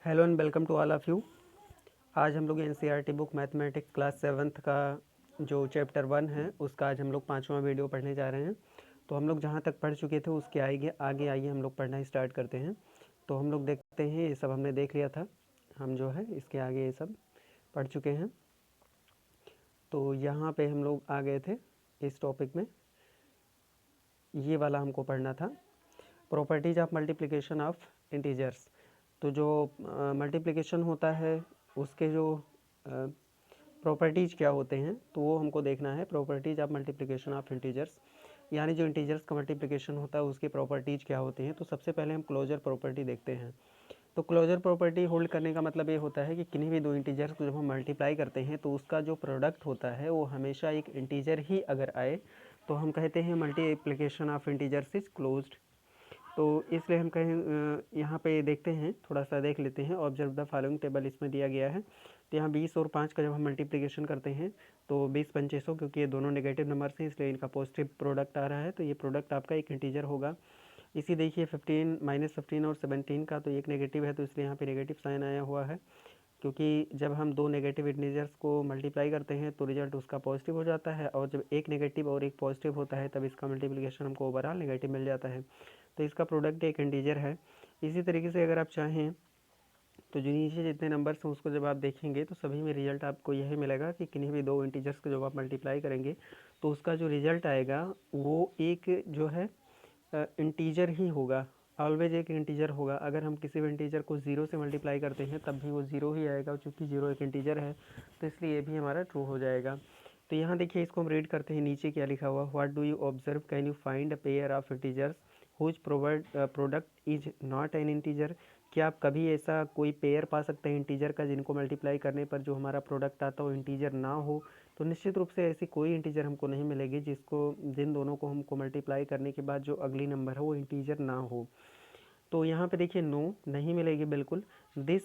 Hello and welcome to all of you. आज हम लोग NCERT book mathematics class 7th का जो चैप्टर 1 है उसका आज हम लोग 5वां वीडियो पढ़ने जा रहे हैं। तो हम लोग जहाँ तक पढ़ चुके थे उसके आगे आइए हम लोग पढ़ना स्टार्ट करते हैं। तो हम लोग देखते हैं, ये सब हमने देख लिया था, हम जो है इसके आगे ये सब पढ़ चुके हैं। तो यहाँ पे हम लोग आ गए थे इस टॉपिक में, ये वाला हमको पढ़ना था, properties of multiplication of integers. तो जो मल्टीप्लिकेशन होता है उसके जो प्रॉपर्टीज़ क्या होते हैं तो वो हमको देखना है। Properties of multiplication of integers, यानी जो इंटीजर्स का मल्टीप्लिकेशन होता है उसकी प्रॉपर्टीज़ क्या होती हैं। तो सबसे पहले हम क्लोजर प्रॉपर्टी देखते हैं। तो क्लोजर प्रॉपर्टी होल्ड करने का मतलब ये होता है कि किन्हीं भी दो इंटीजर्स को जब हम मल्टीप्लाई करते हैं तो उसका जो प्रोडक्ट होता है वो हमेशा एक इंटीजर ही अगर आए तो हम कहते हैं multiplication of integers is closed. तो इसलिए हम कहें, यहाँ पे देखते हैं, थोड़ा सा देख लेते हैं। ऑब्जर्व द फॉलोइंग टेबल इसमें दिया गया है। तो यहाँ 20 और 5 का जब हम मल्टीप्लिकेशन करते हैं तो 20 पंचे 100, क्योंकि ये दोनों नेगेटिव नंबर्स हैं इसलिए इनका पॉजिटिव प्रोडक्ट आ रहा है, तो ये प्रोडक्ट आपका एक इंटीजर होगा। इसी देखिए 15 -15 और 17 का, तो एक नेगेटिव है तो इसलिए यहाँ पे नेगेटिव साइन आया हुआ है, क्योंकि जब हम दो नेगेटिव इंटीजर्स को मल्टीप्लाई करते हैं तो रिजल्ट उसका पॉजिटिव हो जाता है, और जब एक नेगेटिव और एक पॉजिटिव होता है तब इसका मल्टीप्लिकेशन हमको ओवरऑल नेगेटिव मिल जाता है। तो इसका प्रोडक्ट एक इंटीजर है। इसी तरीके से अगर आप चाहें तो जो नीचे जितने नंबर्स हैं उसको जब आप देखेंगे तो सभी में रिजल्ट आपको यही मिलेगा कि किन्हीं भी दो इंटीजर्स को जब आप मल्टीप्लाई करेंगे तो उसका जो रिजल्ट आएगा वो एक जो है इंटीजर ही होगा, ऑलवेज एक इंटीजर होगा। अगर हम किसी भी इंटीजर को ज़ीरो से मल्टीप्लाई करते हैं तब भी वो ज़ीरो ही आएगा, चूँकि ज़ीरो एक इंटीजर है तो इसलिए ये भी हमारा ट्रू हो जाएगा। तो यहाँ देखिए, इसको हम रीड करते हैं, नीचे क्या लिखा हुआ, what do you observe, can you find a pair of integers whose product is not an integer. क्या आप कभी ऐसा कोई पेयर पा सकते हैं इंटीजर का जिनको मल्टीप्लाई करने पर जो हमारा प्रोडक्ट आता हो इंटीजर ना हो। तो निश्चित रूप से ऐसी कोई इंटीजर हमको नहीं मिलेगी जिन दोनों को हमको मल्टीप्लाई करने के बाद जो अगली नंबर है वो इंटीजर ना हो। तो यहाँ पे देखिए, नो, नहीं मिलेगी बिल्कुल। This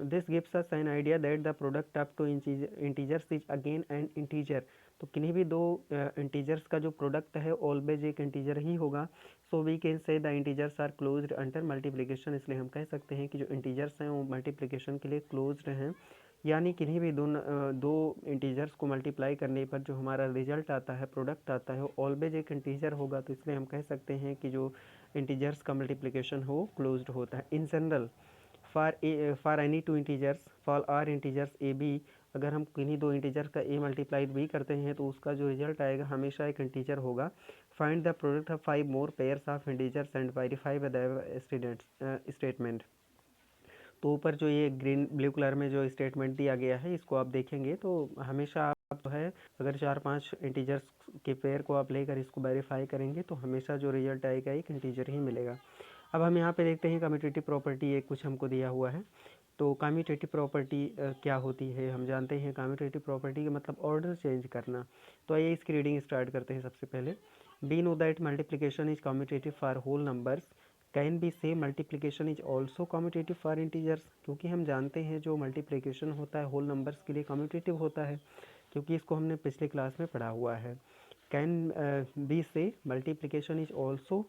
this gives us an idea that the product of two integers is again an integer. तो किन्हीं भी दो इंटीजर्स का जो प्रोडक्ट है ऑलवेज एक इंटीजर ही होगा। So we can say the integers are closed under multiplication. इसलिए हम कह सकते हैं कि जो इंटीजर्स हैं वो मल्टीप्लिकेशन के लिए क्लोज्ड हैं, यानी किन्हीं भी दो इंटीजर्स को मल्टीप्लाई करने पर जो हमारा रिजल्ट आता है, प्रोडक्ट आता है, वो ऑलवेज एक इंटीजर होगा। तो इसलिए हम कह सकते हैं कि जो इंटीजर्स का मल्टीप्लिकेशन हो क्लोज्ड होता है। In general for any two integers, for our integers a b, अगर हम किन्हीं दो इंटीजर्स का ए मल्टीप्लाइड बी करते हैं तो उसका जो रिजल्ट आएगा हमेशा एक इंटीजर होगा। Find the product of 5 more pairs of integers and verify the statement. तो ऊपर जो ये ग्रीन ब्लू कलर में जो स्टेटमेंट दिया गया है इसको आप देखेंगे तो हमेशा आप जो है, अगर 4-5 इंटीजर्स के पेयर को आप लेकर इसको वेरीफाई करेंगे तो हमेशा जो रिजल्ट आएगा एक इंटीजर ही मिलेगा। अब हम यहाँ पे देखते हैं कम्यूटेटिव प्रॉपर्टी, एक कुछ हमको दिया हुआ है। तो कम्यूटेटिव प्रॉपर्टी क्या होती है, हम जानते हैं कम्यूटेटिव प्रॉपर्टी का मतलब ऑर्डर चेंज करना। तो आइए इसकी रीडिंग स्टार्ट करते हैं। सबसे पहले, we know that multiplication is commutative for whole numbers, can we say multiplication is also commutative for integers. क्योंकि हम जानते हैं जो मल्टीप्लिकेशन होता है होल नंबर्स के लिए कम्यूटेटिव होता है, क्योंकि इसको हमने पिछले क्लास में पढ़ा हुआ है। Can we say multiplication is also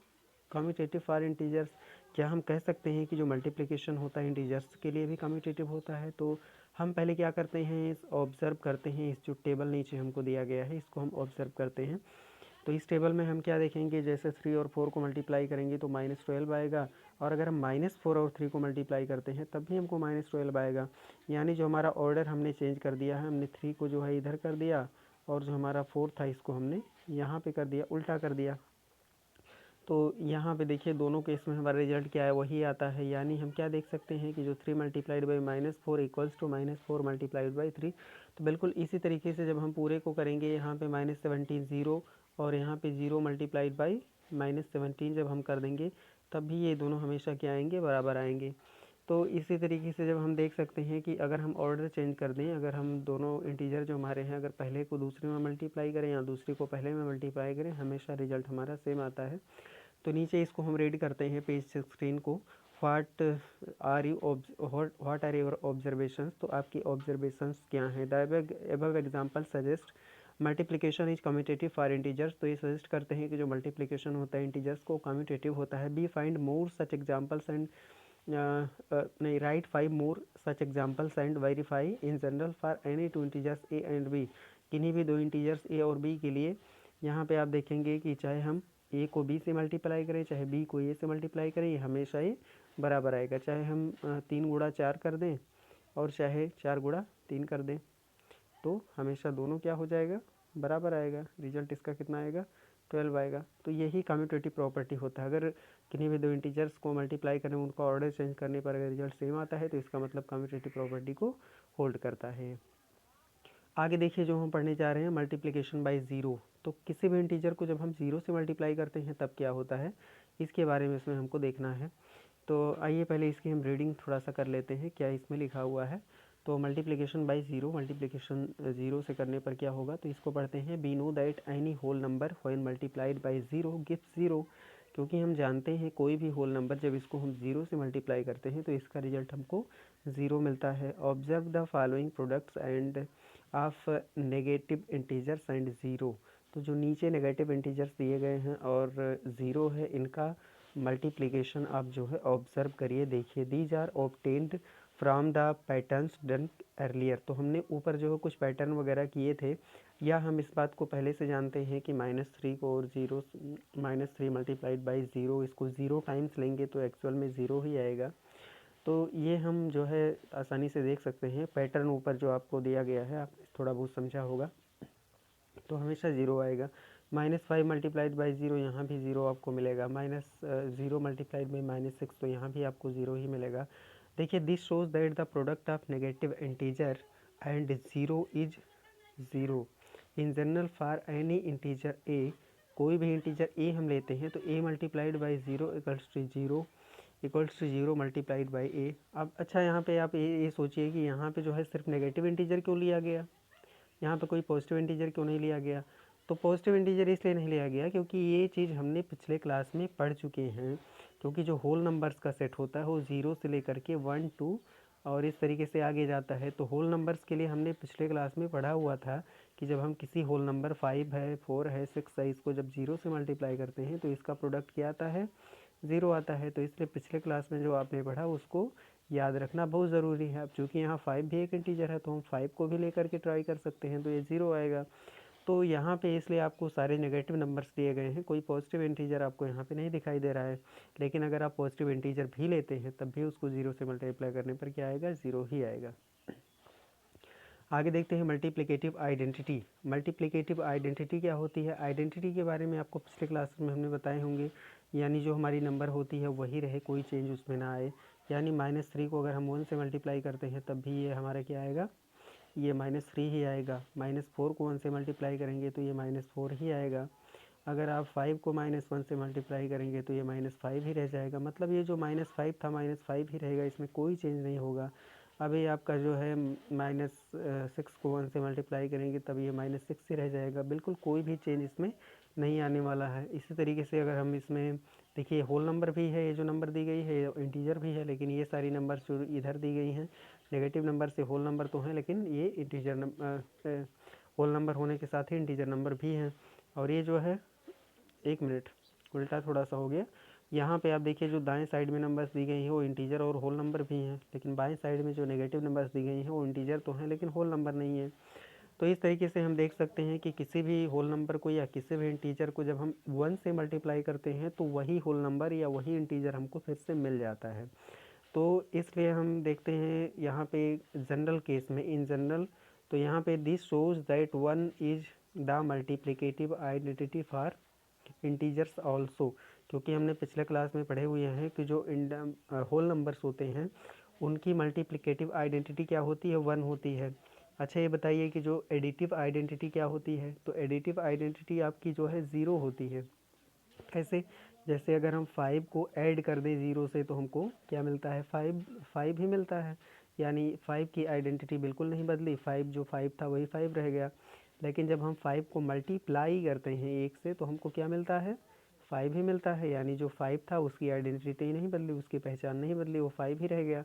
commutative for integers, क्या हम कह सकते हैं कि जो मल्टीप्लिकेशन होता है इंटीजर्स के लिए भी कम्यूटेटिव होता है। तो हम पहले क्या करते हैं, इस ऑब्जर्व करते हैं, इस जो टेबल नीचे हमको दिया गया है इसको हम ऑब्जर्व करते हैं। तो इस टेबल में हम क्या देखेंगे, जैसे 3 और 4 को मल्टीप्लाई करेंगे तो -12 आएगा, और अगर हम -4 और 3 को मल्टीप्लाई करते हैं तब भी हमको -12 आएगा। यानी जो हमारा ऑर्डर हमने चेंज कर दिया है, हमने 3 को जो है इधर कर दिया और जो हमारा 4 था इसको हमने यहाँ पे कर दिया, उल्टा कर दिया। तो यहाँ पे देखिए दोनों केस में हमारा रिजल्ट क्या है, वही आता है। यानी हम क्या देख सकते हैं कि जो 3 multiplied by -4 equals to -4 multiplied by 3। तो बिल्कुल इसी तरीके से जब हम पूरे को करेंगे, यहाँ पे -17 ज़ीरो और यहाँ पे 0 मल्टीप्लाइड बाई -17 जब हम कर देंगे तब भी ये दोनों हमेशा क्या आएंगे, बराबर आएंगे। तो इसी तरीके से जब हम देख सकते हैं कि अगर हम ऑर्डर चेंज कर दें, अगर हम दोनों इंटीजर जो हमारे हैं अगर पहले को दूसरे में मल्टीप्लाई करें या दूसरे को पहले में मल्टीप्लाई करें, हमेशा रिजल्ट हमारा सेम आता है। तो नीचे इसको हम रीड करते हैं पेज 16 को। व्हाट आर योर ऑब्जर्वेशंस, तो आपकी ऑब्जर्वेशंस क्या हैं। The above example suggest multiplication is commutative for integers, तो ये सजेस्ट करते हैं कि जो मल्टीप्लिकेशन होता है इंटीजर्स को कम्यूटेटिव होता है। B find more such examples and नहीं, write 5 more such examples and verify in general for any two integers a and b. किन्हीं भी दो इंटीजर्स ए और बी के लिए यहाँ पे आप देखेंगे कि चाहे हम ए को बी से मल्टीप्लाई करें, चाहे बी को ए से मल्टीप्लाई करें, ये हमेशा ये बराबर आएगा। चाहे हम 3 गुणा 4 कर दें और चाहे 4 गुणा 3 कर दें, तो हमेशा दोनों क्या हो जाएगा, बराबर आएगा। रिजल्ट इसका कितना आएगा, 12 आएगा। तो यही कम्यूटेटिव प्रॉपर्टी होता है। अगर किन्हीं भी दो इंटीजर्स को मल्टीप्लाई करें, उनका ऑर्डर चेंज करने पर अगर रिजल्ट सेम आता है तो इसका मतलब कम्यूटेटिव प्रॉपर्टी को होल्ड करता है। आगे देखिए जो हम पढ़ने जा रहे हैं, मल्टीप्लिकेशन बाय ज़ीरो। तो किसी भी इंटीजर को जब हम ज़ीरो से मल्टीप्लाई करते हैं तब क्या होता है, इसके बारे में इसमें हमको देखना है। तो आइए पहले इसकी हम रीडिंग थोड़ा सा कर लेते हैं, क्या इसमें लिखा हुआ है। तो multiplication by zero, multiplication zero से करने पर क्या होगा, तो इसको पढ़ते हैं। We know that any whole number when multiplied by zero gives zero. क्योंकि हम जानते हैं कोई भी होल नंबर जब इसको हम ज़ीरो से मल्टीप्लाई करते हैं तो इसका रिजल्ट हमको ज़ीरो मिलता है। Observe the following products end of negative integers and zero. तो जो नीचे नेगेटिव इंटीजर्स दिए गए हैं और ज़ीरो है, इनका मल्टीप्लिकेशन आप जो है ऑब्जर्व करिए, देखिए। These are obtained from the patterns done earlier. तो हमने ऊपर जो है कुछ पैटर्न वगैरह किए थे, या हम इस बात को पहले से जानते हैं कि -3 को और ज़ीरो, -3 मल्टीप्लाइड बाई ज़ीरो, इसको ज़ीरो टाइम्स लेंगे तो एक्चुअल में ज़ीरो ही आएगा। तो ये हम जो है आसानी से देख सकते हैं। पैटर्न ऊपर जो आपको दिया गया है, आपने थोड़ा बहुत समझा होगा, तो हमेशा ज़ीरो आएगा। -5 मल्टीप्लाइड बाई ज़ीरो, यहाँ भी ज़ीरो आपको मिलेगा। -0 मल्टीप्लाइड बाई -6, तो यहाँ भी आपको ज़ीरो ही मिलेगा। देखिए, this shows that the product of negative integer and zero is zero in general for any integer a. कोई भी इंटीजर ए हम लेते हैं तो a multiplied by zero equals to zero multiplied by a. अब अच्छा, यहाँ पे आप ये सोचिए कि यहाँ पे जो है सिर्फ नेगेटिव इंटीजर क्यों लिया गया, यहाँ पे कोई पॉजिटिव इंटीजर क्यों नहीं लिया गया। तो पॉजिटिव इंटीजर इसलिए नहीं लिया गया क्योंकि ये चीज़ हमने पिछले क्लास में पढ़ चुके हैं। क्योंकि जो होल नंबर्स का सेट होता है वो ज़ीरो से लेकर के 1 2 और इस तरीके से आगे जाता है। तो होल नंबर्स के लिए हमने पिछले क्लास में पढ़ा हुआ था कि जब हम किसी होल नंबर 5 है, 4 है, 6 है, इसको जब ज़ीरो से मल्टीप्लाई करते हैं तो इसका प्रोडक्ट क्या आता है, ज़ीरो आता है। तो इसलिए पिछले क्लास में जो आपने पढ़ा उसको याद रखना बहुत ज़रूरी है। अब चूँकि यहाँ 5 भी एक इंटीजर है तो हम 5 को भी लेकर के ट्राई कर सकते हैं, तो ये ज़ीरो आएगा। तो यहाँ पे इसलिए आपको सारे नेगेटिव नंबर्स दिए गए हैं, कोई पॉजिटिव इंटीजर आपको यहाँ पे नहीं दिखाई दे रहा है। लेकिन अगर आप पॉजिटिव इंटीजर भी लेते हैं तब भी उसको ज़ीरो से मल्टीप्लाई करने पर क्या आएगा, ज़ीरो ही आएगा। आगे देखते हैं मल्टीप्लिकेटिव आइडेंटिटी। मल्टीप्लिकेटिव आइडेंटिटी क्या होती है, आइडेंटिटी के बारे में आपको पिछले क्लास में हमने बताए होंगे। यानी जो हमारी नंबर होती है वही रहे, कोई चेंज उसमें ना आए। यानी -3 को अगर हम 1 से मल्टीप्लाई करते हैं तब भी ये हमारा क्या आएगा, ये -3 ही आएगा। -4 को 1 से मल्टीप्लाई करेंगे तो ये -4 ही आएगा। अगर आप 5 को -1 से मल्टीप्लाई करेंगे तो ये -5 ही रह जाएगा। मतलब ये जो -5 था -5 ही रहेगा, इसमें कोई चेंज नहीं होगा। अभी आपका जो है -6 को 1 से मल्टीप्लाई करेंगे तब ये -6 ही रह जाएगा। बिल्कुल कोई भी चेंज इसमें नहीं आने वाला है। इसी तरीके से अगर हम इसमें देखिए, होल नंबर भी है, ये जो नंबर दी गई है इंटीजर भी है, लेकिन ये सारी नंबर जो इधर दी गई हैं नेगेटिव नंबर से होल नंबर तो हैं, लेकिन ये इंटीजर होल नंबर होने के साथ ही इंटीजर नंबर भी हैं। और ये जो है, एक मिनट, उल्टा थोड़ा सा हो गया। यहाँ पे आप देखिए जो दाएं साइड में नंबर्स दी गई हैं वो इंटीजर और होल नंबर भी हैं, लेकिन बाएं साइड में जो नेगेटिव नंबर्स दी गई हैं वो इंटीजर तो हैं लेकिन होल नंबर नहीं है। तो इस तरीके से हम देख सकते हैं कि किसी भी होल नंबर को या किसी भी इंटीजर को जब हम 1 से मल्टीप्लाई करते हैं तो वही होल नंबर या वही इंटीजर हमको फिर से मिल जाता है। तो इसलिए हम देखते हैं यहाँ पे जनरल केस में, इन जनरल, तो यहाँ पे this shows that 1 is the multiplicative identity for integers also. क्योंकि हमने पिछले क्लास में पढ़े हुए हैं कि जो होल नंबर्स होते हैं उनकी मल्टीप्लिकेटिव आइडेंटिटी क्या होती है, 1 होती है। अच्छा, ये बताइए कि जो एडिटिव आइडेंटिटी क्या होती है, तो एडिटिव आइडेंटिटी आपकी जो है 0 होती है। कैसे, जैसे अगर हम 5 को ऐड कर दें 0 से तो हमको क्या मिलता है, 5 ही मिलता है। यानी 5 की आइडेंटिटी बिल्कुल नहीं बदली, 5 जो 5 था वही 5 रह गया। लेकिन जब हम 5 को मल्टीप्लाई करते हैं 1 से तो हमको क्या मिलता है, 5 ही मिलता है। यानी जो 5 था उसकी आइडेंटिटी नहीं बदली, उसकी पहचान नहीं बदली, वो 5 ही रह गया।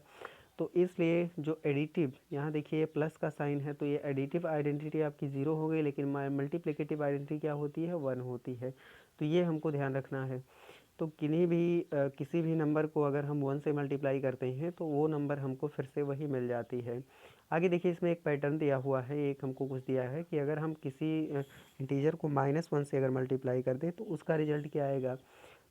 तो इसलिए जो एडिटिव, यहाँ देखिए ये प्लस का साइन है, तो ये एडिटिव आइडेंटिटी आपकी 0 हो गई, लेकिन मल्टीप्लिकेटिव आइडेंटिटी क्या होती है, 1 होती है। तो ये हमको ध्यान रखना है। तो किसी भी नंबर को अगर हम 1 से मल्टीप्लाई करते हैं तो वो नंबर हमको फिर से वही मिल जाती है। आगे देखिए इसमें एक पैटर्न दिया हुआ है, एक हमको कुछ दिया है कि अगर हम किसी इंटीजर को -1 से अगर मल्टीप्लाई कर दें तो उसका रिजल्ट क्या आएगा।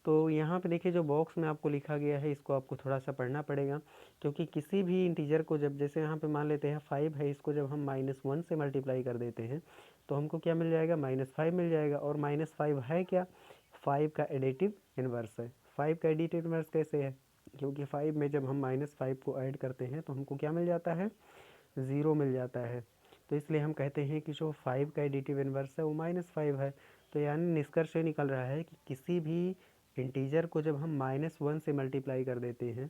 तो यहाँ पे देखिए जो बॉक्स में आपको लिखा गया है इसको आपको थोड़ा सा पढ़ना पड़ेगा, क्योंकि किसी भी इंटीजर को जब जैसे यहाँ पे मान लेते हैं 5 है, इसको जब हम -1 से मल्टीप्लाई कर देते हैं तो हमको क्या मिल जाएगा, -5 मिल जाएगा। और -5 है क्या, 5 का एडिटिव इन्वर्स है। 5 का एडिटिव इन्वर्स कैसे है, क्योंकि 5 में जब हम -5 को ऐड करते हैं तो हमको क्या मिल जाता है, 0 मिल जाता है। तो इसलिए हम कहते हैं कि जो 5 का एडिटिव इन्वर्स है वो -5 है। तो यानी निष्कर्ष ये निकल रहा है कि किसी भी इंटीजर को जब हम -1 से मल्टीप्लाई कर देते हैं,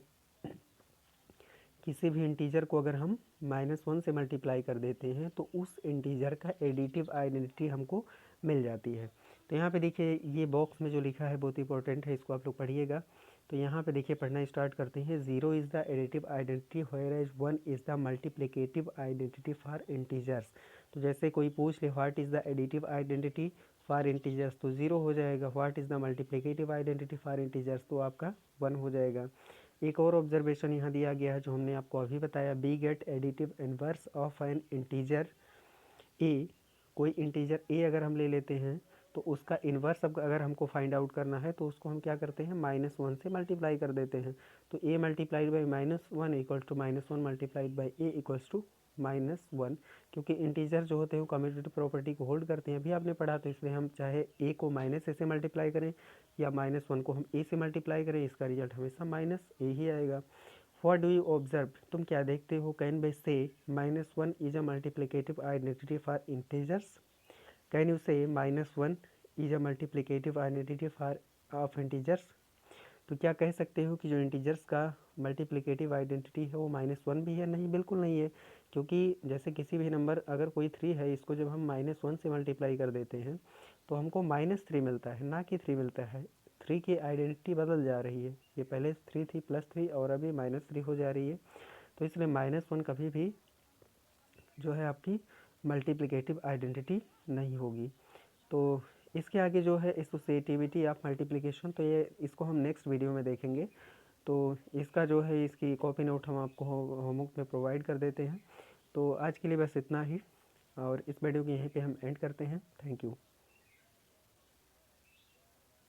किसी भी इंटीजर को अगर हम -1 से मल्टीप्लाई कर देते हैं तो उस इंटीजर का एडिटिव आइडेंटिटी हमको मिल जाती है। तो यहाँ पे देखिए ये बॉक्स में जो लिखा है बहुत इंपॉर्टेंट है, इसको आप लोग पढ़िएगा। तो यहाँ पे देखिए पढ़ना स्टार्ट करते हैं। 0 is the additive identity whereas 1 is the multiplicative identity for integers. तो जैसे कोई पूछ ले what is the additive identity for integers तो 0 हो जाएगा, what is the multiplicative identity for integers तो आपका 1 हो जाएगा। एक और ऑब्जर्वेशन यहाँ दिया गया है जो हमने आपको अभी बताया, b get additive inverse of an integer a. कोई इंटीजर ए अगर हम ले लेते हैं तो उसका इन्वर्स अब अगर हमको फाइंड आउट करना है तो उसको हम क्या करते हैं, -1 से मल्टीप्लाई कर देते हैं। तो a multiplied by -1 equal to -1 multiplied by a equals to -1, क्योंकि इंटीजर जो होते हैं वो कम्यूटेटिव प्रॉपर्टी को होल्ड करते हैं, अभी आपने पढ़ा। तो इसलिए हम चाहे ए को -a से मल्टीप्लाई करें या -1 को हम ए से मल्टीप्लाई करें, इसका रिजल्ट हमेशा -a ही आएगा। व्हाट डू यू ऑब्जर्व, तुम क्या देखते हो, कैन बी से -1 is a multiplicative identity for integers. Can you से -1 is a multiplicative identity for of integers. तो क्या कह सकते हो कि जो इंटीजर्स का मल्टीप्लिकेटिव आइडेंटिटी है वो -1 भी है। नहीं, बिल्कुल नहीं है, क्योंकि जैसे किसी भी नंबर अगर कोई 3 है, इसको जब हम -1 से मल्टीप्लाई कर देते हैं तो हमको -3 मिलता है, ना कि 3 मिलता है। 3 की आइडेंटिटी बदल जा रही है, ये पहले 3 थी +3 और अभी -3 हो जा रही है। तो इसलिए -1 कभी भी जो है आपकी मल्टीप्लिकेटिव आइडेंटिटी नहीं होगी। तो इसके आगे जो है एसोसिएटिविटी ऑफ मल्टीप्लिकेशन, तो ये इसको हम नेक्स्ट वीडियो में देखेंगे। तो इसका जो है इसकी कॉपी नोट हम आपको होमवर्क में प्रोवाइड कर देते हैं। तो आज के लिए बस इतना ही, और इस वीडियो को यहीं पे हम एंड करते हैं। Thank you.